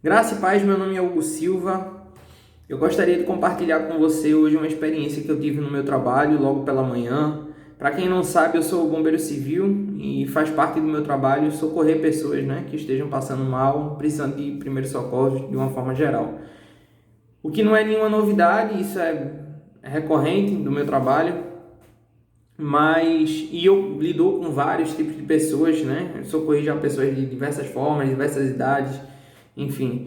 Graça e paz, meu nome é Hugo Silva. Eu gostaria de compartilhar com você hoje uma experiência que eu tive no meu trabalho logo pela manhã. Para quem não sabe, eu sou bombeiro civil e faz parte do meu trabalho socorrer pessoas, que estejam passando mal, precisando de primeiros socorros de uma forma geral. O que não é nenhuma novidade, isso é recorrente do meu trabalho, e eu lido com vários tipos de pessoas, Eu socorri já pessoas de diversas formas, diversas idades, enfim.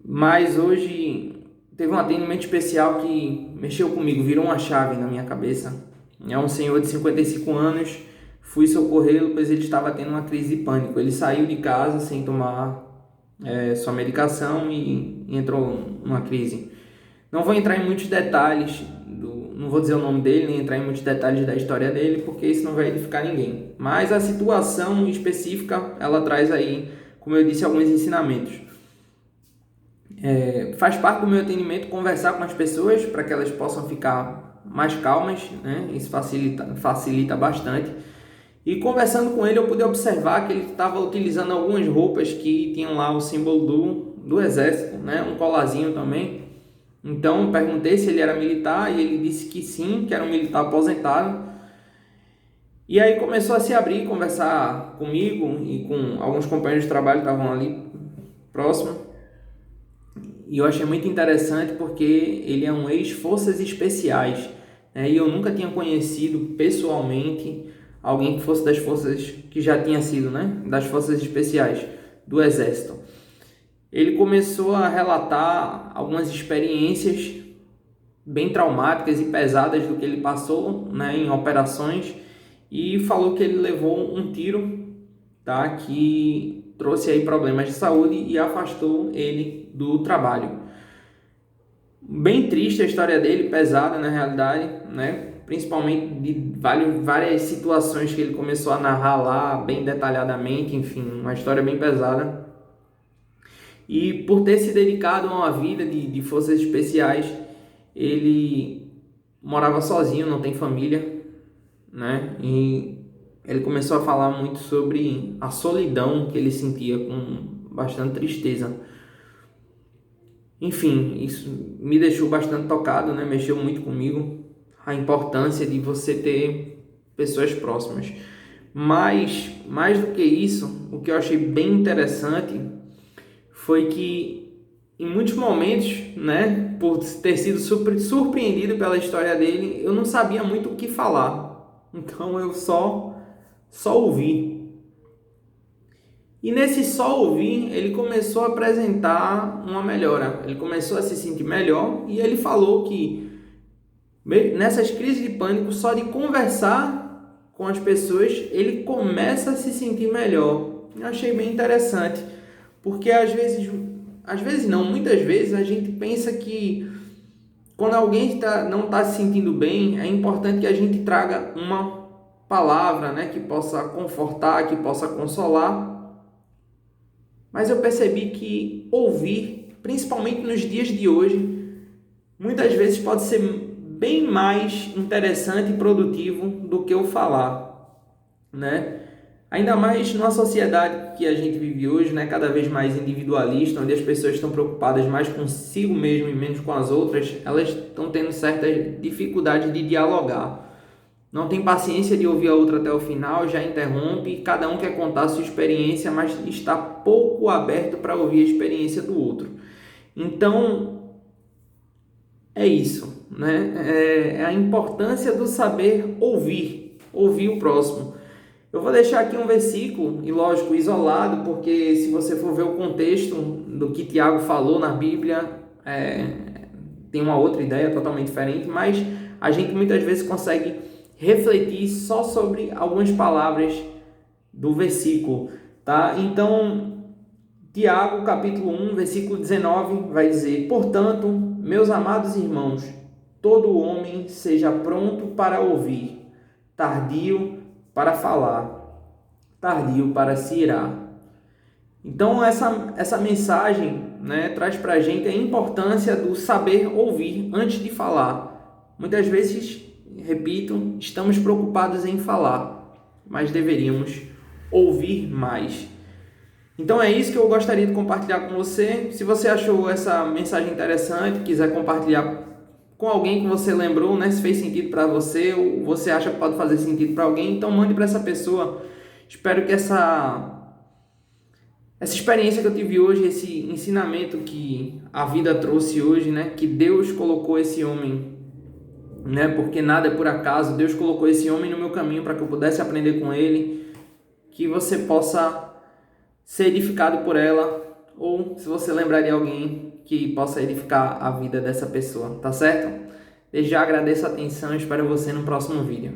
Mas hoje teve um atendimento especial que mexeu comigo, virou uma chave na minha cabeça. É um senhor de 55 anos, fui socorrê-lo, pois ele estava tendo uma crise de pânico. Ele saiu de casa sem tomar sua medicação e entrou numa crise. Não vou entrar em muitos detalhes, não vou dizer o nome dele, nem entrar em muitos detalhes da história dele, porque isso não vai edificar ninguém. Mas a situação específica, ela traz aí, como eu disse, alguns ensinamentos. Faz parte do meu atendimento conversar com as pessoas para que elas possam ficar mais calmas, Isso facilita bastante. E conversando com ele, eu pude observar que ele estava utilizando algumas roupas que tinham lá o símbolo do exército, Um colarzinho também. Então, perguntei se ele era militar e ele disse que sim, que era um militar aposentado. E aí começou a se abrir, conversar comigo e com alguns companheiros de trabalho que estavam ali próximo. E eu achei muito interessante porque ele é um ex-forças especiais, E eu nunca tinha conhecido pessoalmente alguém que fosse das forças, que já tinha sido, Das forças especiais do Exército. Ele começou a relatar algumas experiências bem traumáticas e pesadas do que ele passou, em operações, e falou que ele levou um tiro, tá? Que trouxe aí problemas de saúde e afastou ele do trabalho. Bem triste a história dele, pesada na realidade, Principalmente de várias situações que ele começou a narrar lá, bem detalhadamente, enfim, uma história bem pesada. E por ter se dedicado a uma vida de forças especiais, ele morava sozinho, não tem família, E ele começou a falar muito sobre a solidão que ele sentia com bastante tristeza. Enfim, isso me deixou bastante tocado, Mexeu muito comigo, a importância de você ter pessoas próximas. Mas, mais do que isso, o que eu achei bem interessante foi que, em muitos momentos, por ter sido surpreendido pela história dele, eu não sabia muito o que falar. Então, eu só ouvi. E nesse só ouvir, ele começou a apresentar uma melhora. Ele começou a se sentir melhor e ele falou que nessas crises de pânico, só de conversar com as pessoas, ele começa a se sentir melhor. Eu achei bem interessante, porque às vezes não, muitas vezes a gente pensa que quando alguém não está se sentindo bem, é importante que a gente traga uma palavra, que possa confortar, que possa consolar. Mas eu percebi que ouvir, principalmente nos dias de hoje, muitas vezes pode ser bem mais interessante e produtivo do que o falar, Ainda mais numa sociedade que a gente vive hoje, cada vez mais individualista, onde as pessoas estão preocupadas mais consigo mesmo e menos com as outras, elas estão tendo certas dificuldades de dialogar. Não tem paciência de ouvir a outra até o final, já interrompe, cada um quer contar a sua experiência, mas está pouco aberto para ouvir a experiência do outro. Então, é isso, É a importância do saber ouvir o próximo. Eu vou deixar aqui um versículo, e lógico, isolado, porque se você for ver o contexto do que Tiago falou na Bíblia, tem uma outra ideia totalmente diferente, mas a gente muitas vezes consegue refletir só sobre algumas palavras do versículo, tá? Então, Tiago, capítulo 1, versículo 19, vai dizer: Portanto, meus amados irmãos, todo homem seja pronto para ouvir, tardio para falar, tardio para se irar. Então, essa mensagem, traz para a gente a importância do saber ouvir antes de falar. Muitas vezes, repito, estamos preocupados em falar, mas deveríamos ouvir mais. Então é isso que eu gostaria de compartilhar com você. Se você achou essa mensagem interessante, quiser compartilhar com alguém que você lembrou, né, se fez sentido para você ou você acha que pode fazer sentido para alguém, então mande para essa pessoa. Espero que essa experiência que eu tive hoje, esse ensinamento que a vida trouxe hoje, né, que Deus colocou esse homem, né, porque nada é por acaso, Deus colocou esse homem no meu caminho para que eu pudesse aprender com ele, que você possa ser edificado por ela, ou se você lembrar de alguém que possa edificar a vida dessa pessoa, tá certo? Desde já agradeço a atenção e espero você no próximo vídeo.